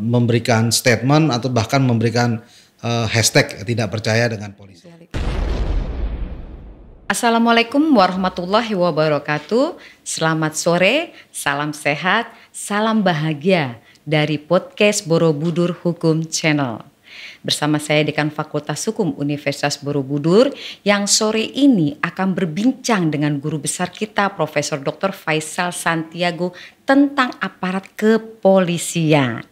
memberikan statement atau bahkan memberikan hashtag tidak percaya dengan polisi. Assalamualaikum warahmatullahi wabarakatuh. Selamat sore, salam sehat, salam bahagia dari podcast Borobudur Hukum Channel. Bersama saya Dekan Fakultas Hukum Universitas Borobudur yang sore ini akan berbincang dengan guru besar kita Profesor Dr. Faisal Santiago tentang aparat kepolisian.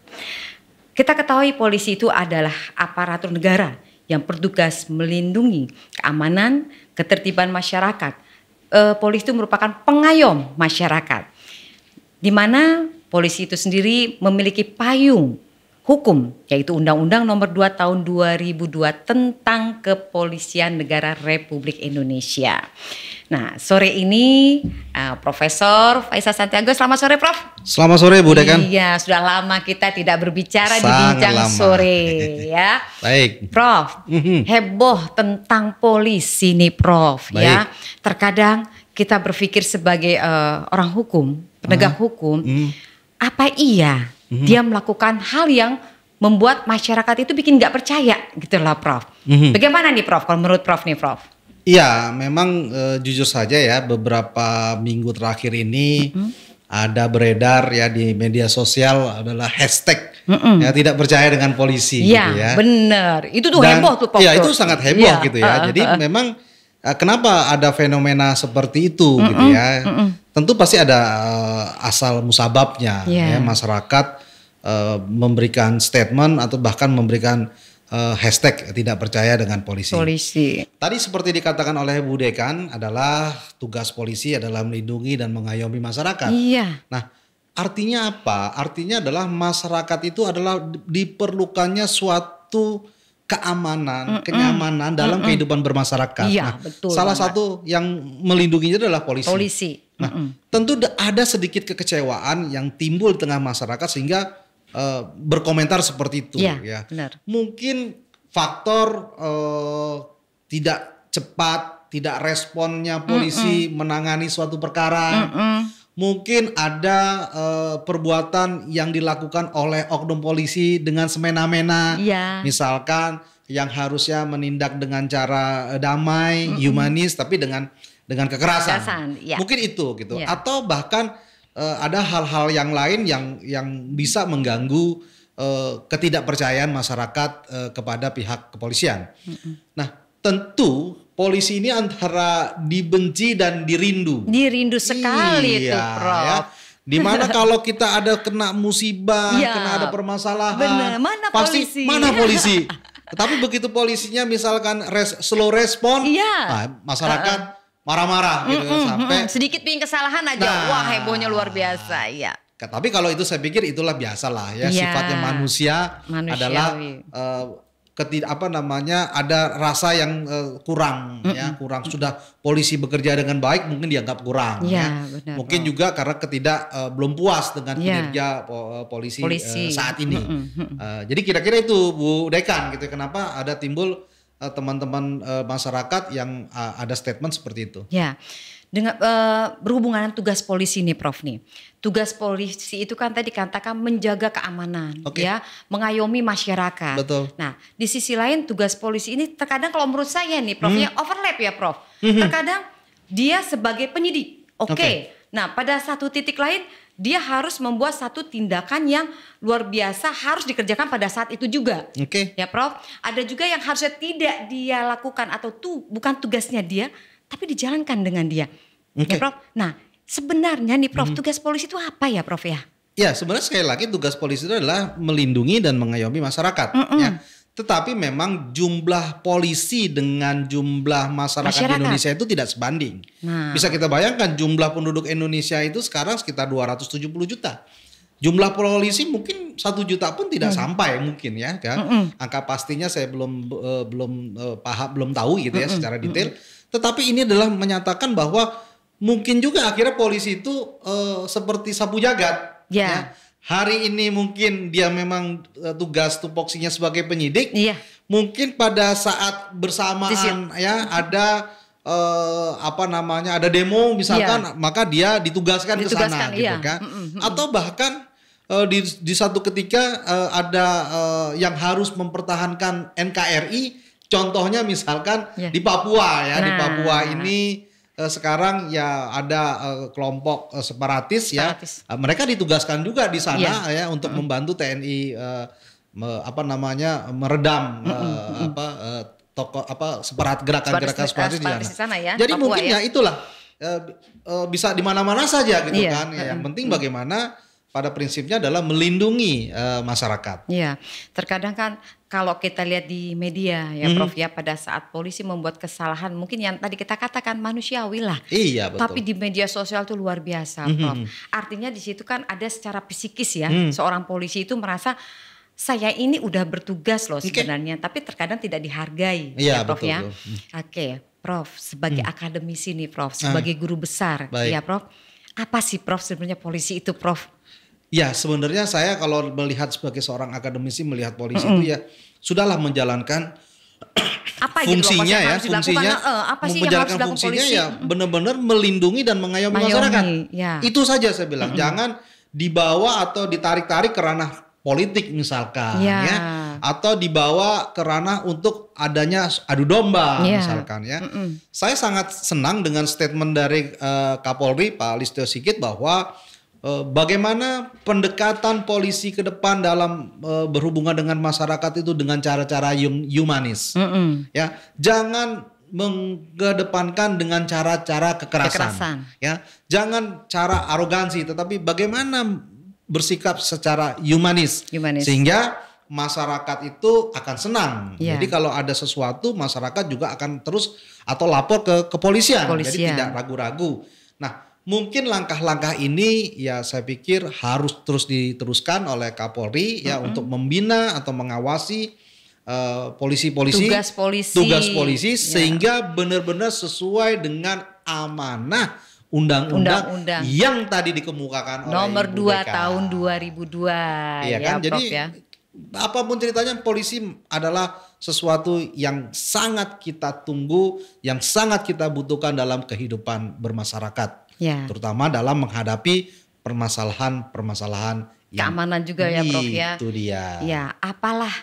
Kita ketahui polisi itu adalah aparatur negara yang bertugas melindungi keamanan, ketertiban masyarakat. Polisi itu merupakan pengayom masyarakat, di mana polisi itu sendiri memiliki payung hukum, yaitu Undang-Undang Nomor 2 Tahun 2002 tentang Kepolisian Negara Republik Indonesia. Nah, sore ini Profesor Faisal Santiago, selamat sore Prof. Selamat sore Bu Dekan. Iya, sudah lama kita tidak berbicara di bincang sore ya. Baik. Prof, heboh tentang polisi nih Prof. Baik. Ya. Terkadang kita berpikir sebagai orang hukum, penegak hukum, apa iya dia melakukan hal yang membuat masyarakat itu bikin nggak percaya gitu lah Prof. Bagaimana nih Prof, kalau menurut Prof nih Prof? Iya, memang jujur saja ya beberapa minggu terakhir ini ada beredar ya di media sosial adalah hashtag ya tidak percaya dengan polisi Iya, gitu ya. Bener. Itu tuh heboh tuh Prof. Iya, itu sangat heboh gitu ya. Jadi memang kenapa ada fenomena seperti itu gitu ya. Tentu pasti ada asal musababnya ya, masyarakat memberikan statement atau bahkan memberikan hashtag tidak percaya dengan polisi. Tadi seperti dikatakan oleh Bu Dekan adalah tugas polisi adalah melindungi dan mengayomi masyarakat. Iya. Nah, artinya apa? Artinya adalah masyarakat itu adalah diperlukannya suatu keamanan, kenyamanan dalam kehidupan bermasyarakat. Iya, nah, betul. Salah satu yang melindunginya adalah polisi. Nah, tentu ada sedikit kekecewaan yang timbul di tengah masyarakat sehingga berkomentar seperti itu ya. Benar. Mungkin faktor tidak cepat, tidak responnya polisi menangani suatu perkara. Mungkin ada perbuatan yang dilakukan oleh oknum polisi dengan semena-mena. Misalkan yang harusnya menindak dengan cara damai, humanis, tapi dengan kekerasan. Mungkin itu gitu. Atau bahkan ada hal-hal yang lain yang bisa mengganggu ketidakpercayaan masyarakat kepada pihak kepolisian. Nah, tentu polisi ini antara dibenci dan dirindu. Dirindu sekali itu Prof. Ya. Dimana kalau kita ada kena musibah, kena ada permasalahan, pasti mana polisi? Tapi begitu polisinya misalkan slow respon, masyarakat marah-marah gitu sampai sedikit pingin kesalahan aja, wah hebohnya luar biasa ya. Tapi kalau itu saya pikir itulah biasalah ya, sifatnya manusia adalah ada rasa yang kurang ya, kurang. Sudah polisi bekerja dengan baik mungkin dianggap kurang ya. Benar, mungkin juga karena belum puas dengan kinerja polisi saat ini. Jadi kira-kira itu Bu Dekan gitu, kenapa ada timbul teman-teman masyarakat yang ada statement seperti itu. Ya, dengan berhubungan dengan tugas polisi nih Prof nih. Tugas polisi itu kan tadi dikatakan menjaga keamanan, ya, mengayomi masyarakat. Betul. Nah, di sisi lain tugas polisi ini terkadang kalau menurut saya nih Prof, ya overlap ya Prof. Terkadang dia sebagai penyidik. Nah, pada satu titik lain dia harus membuat satu tindakan yang luar biasa harus dikerjakan pada saat itu juga. Ya Prof, ada juga yang harusnya tidak dia lakukan atau bukan tugasnya dia, tapi dijalankan dengan dia. Ya Prof, nah sebenarnya nih Prof, tugas polisi itu apa ya Prof ya? Ya sebenarnya sekali lagi tugas polisi itu adalah melindungi dan mengayomi masyarakat. Ya. Tetapi memang jumlah polisi dengan jumlah masyarakat di Indonesia itu tidak sebanding. Bisa kita bayangkan jumlah penduduk Indonesia itu sekarang sekitar 270 juta. Jumlah polisi mungkin 1 juta pun tidak sampai mungkin ya. Angka pastinya saya belum tahu gitu ya secara detail. Tetapi ini adalah menyatakan bahwa mungkin juga akhirnya polisi itu seperti sapu jagat. Ya. Hari ini mungkin dia memang tugas tupoksinya sebagai penyidik. Mungkin pada saat bersamaan ya ada ada demo misalkan, maka dia ditugaskan ke sana gitu kan. Atau bahkan di satu ketika ada yang harus mempertahankan NKRI, contohnya misalkan di Papua ya. Di Papua ini sekarang ya ada kelompok separatis ya. Mereka ditugaskan juga di sana ya untuk membantu TNI meredam gerakan-gerakan separatis di sana. Ya, jadi Papua, mungkin ya itulah bisa di mana-mana saja gitu kan. Ya, yang penting bagaimana pada prinsipnya adalah melindungi masyarakat. Iya, terkadang kan kalau kita lihat di media ya Prof ya, pada saat polisi membuat kesalahan mungkin yang tadi kita katakan manusiawi lah. Iya betul. Tapi di media sosial itu luar biasa Prof. Artinya di situ kan ada secara psikis ya, seorang polisi itu merasa saya ini udah bertugas loh sebenarnya, tapi terkadang tidak dihargai ya Prof ya. Oke, Prof, sebagai akademisi nih Prof, sebagai guru besar ya Prof. Apa sih Prof sebenarnya polisi itu Prof? Ya sebenarnya saya kalau melihat sebagai seorang akademisi melihat polisi itu ya sudahlah menjalankan apa fungsinya gitu ya, fungsinya menjalankan fungsinya ya benar-benar melindungi dan mengayomi masyarakat. Ya. Itu saja saya bilang, jangan dibawa atau ditarik-tarik ke ranah politik misalkan ya, atau dibawa ke ranah untuk adanya adu domba misalkan ya. Saya sangat senang dengan statement dari Kapolri Pak Listio Sigit bahwa bagaimana pendekatan polisi ke depan dalam berhubungan dengan masyarakat itu dengan cara-cara humanis. Ya, jangan mengedepankan dengan cara-cara kekerasan. Ya, jangan cara arogansi, tetapi bagaimana bersikap secara humanis. Sehingga masyarakat itu akan senang. Jadi kalau ada sesuatu masyarakat juga akan terus atau lapor ke kepolisian. Jadi tidak ragu-ragu. Nah, mungkin langkah-langkah ini ya saya pikir harus terus diteruskan oleh Kapolri ya untuk membina atau mengawasi polisi-polisi, tugas polisi sehingga benar-benar sesuai dengan amanah undang-undang yang tadi dikemukakan oleh nomor 2 Ibu tahun 2002 ya kan? Jadi Prof, ya. Apapun ceritanya polisi adalah sesuatu yang sangat kita tunggu, yang sangat kita butuhkan dalam kehidupan bermasyarakat. Terutama dalam menghadapi permasalahan-permasalahan keamanan juga ya Prof ya. Itu dia. Ya, apalah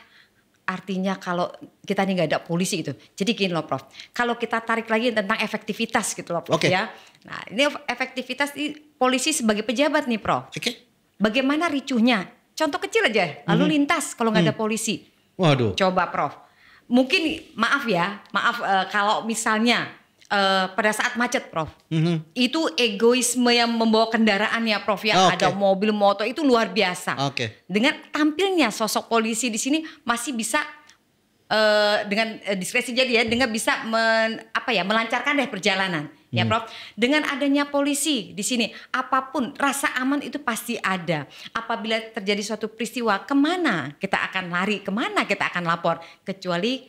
artinya kalau kita nih nggak ada polisi gitu. Jadi gini loh Prof, kalau kita tarik lagi tentang efektivitas gitu loh Prof ya. Nah ini efektivitas polisi sebagai pejabat nih Prof. Bagaimana ricuhnya? Contoh kecil aja, lalu lintas kalau nggak ada polisi. Waduh. Coba Prof, mungkin maaf kalau misalnya pada saat macet Prof, itu egoisme yang membawa kendaraan ya Prof ya, ada mobil motor itu luar biasa. Dengan tampilnya sosok polisi di sini masih bisa dengan diskresi jadi ya, dengan bisa melancarkan deh perjalanan. Ya Prof, dengan adanya polisi di sini, apapun rasa aman itu pasti ada. Apabila terjadi suatu peristiwa, kemana kita akan lari, kemana kita akan lapor, kecuali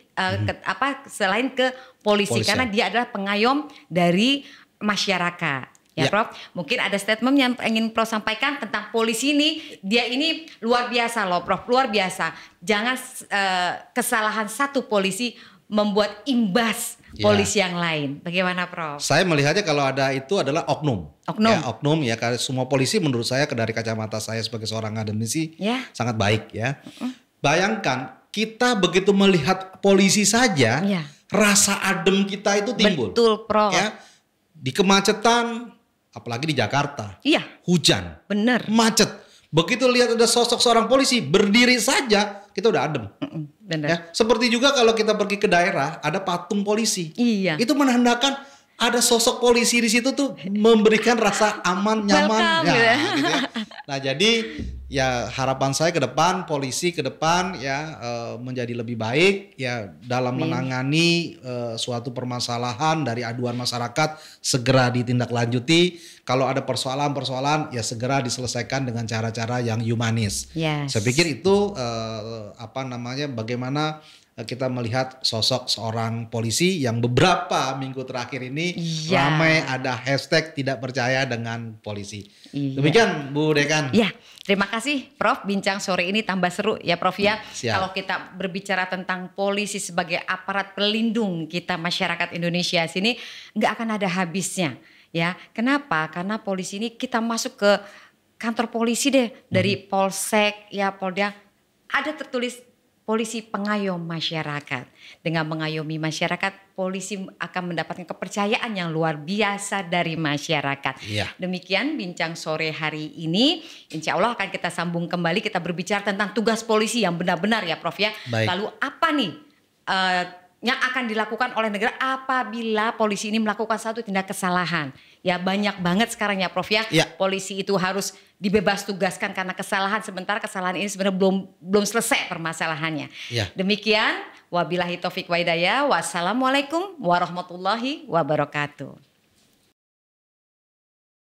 selain ke polisi, karena dia adalah pengayom dari masyarakat. Ya Prof, mungkin ada statement yang ingin Prof sampaikan tentang polisi ini. Dia ini luar biasa loh Prof, luar biasa. Jangan kesalahan satu polisi membuat imbas polisi yang lain. Bagaimana Prof? Saya melihatnya kalau ada itu adalah oknum. Oknum ya, karena semua polisi menurut saya dari kacamata saya sebagai seorang akademisi sangat baik ya. Bayangkan kita begitu melihat polisi saja, rasa adem kita itu timbul. Betul Prof. Ya, di kemacetan, apalagi di Jakarta. Hujan. Bener. Macet. Begitu lihat ada sosok seorang polisi berdiri saja, kita udah adem. Ya, seperti juga kalau kita pergi ke daerah, ada patung polisi. Itu menandakan ada sosok polisi di situ tuh memberikan rasa aman, nyaman. Gitu ya. Nah jadi ya harapan saya ke depan polisi ke depan ya menjadi lebih baik ya dalam menangani suatu permasalahan dari aduan masyarakat, segera ditindaklanjuti. Kalau ada persoalan-persoalan ya segera diselesaikan dengan cara-cara yang humanis. Saya pikir itu bagaimana kita melihat sosok seorang polisi yang beberapa minggu terakhir ini ramai ada hashtag tidak percaya dengan polisi. Demikian Bu Dekan. Terima kasih Prof, bincang sore ini tambah seru ya Prof ya. Kalau kita berbicara tentang polisi sebagai aparat pelindung kita masyarakat Indonesia sini nggak akan ada habisnya ya. Kenapa? Karena polisi ini kita masuk ke kantor polisi deh, dari Polsek, ya Polda, ada tertulis polisi pengayom masyarakat. Dengan mengayomi masyarakat, polisi akan mendapatkan kepercayaan yang luar biasa dari masyarakat. Iya. Demikian bincang sore hari ini. Insya Allah akan kita sambung kembali, kita berbicara tentang tugas polisi yang benar-benar ya Prof ya. Baik. Lalu apa nih yang akan dilakukan oleh negara apabila polisi ini melakukan satu tindak kesalahan. Ya banyak banget sekarang ya Prof ya. Ya. Polisi itu harus dibebas tugaskan karena kesalahan, sementara kesalahan ini sebenarnya belum selesai permasalahannya. Ya. Demikian, wabillahi taufik wa hidayah. Wassalamualaikum warahmatullahi wabarakatuh.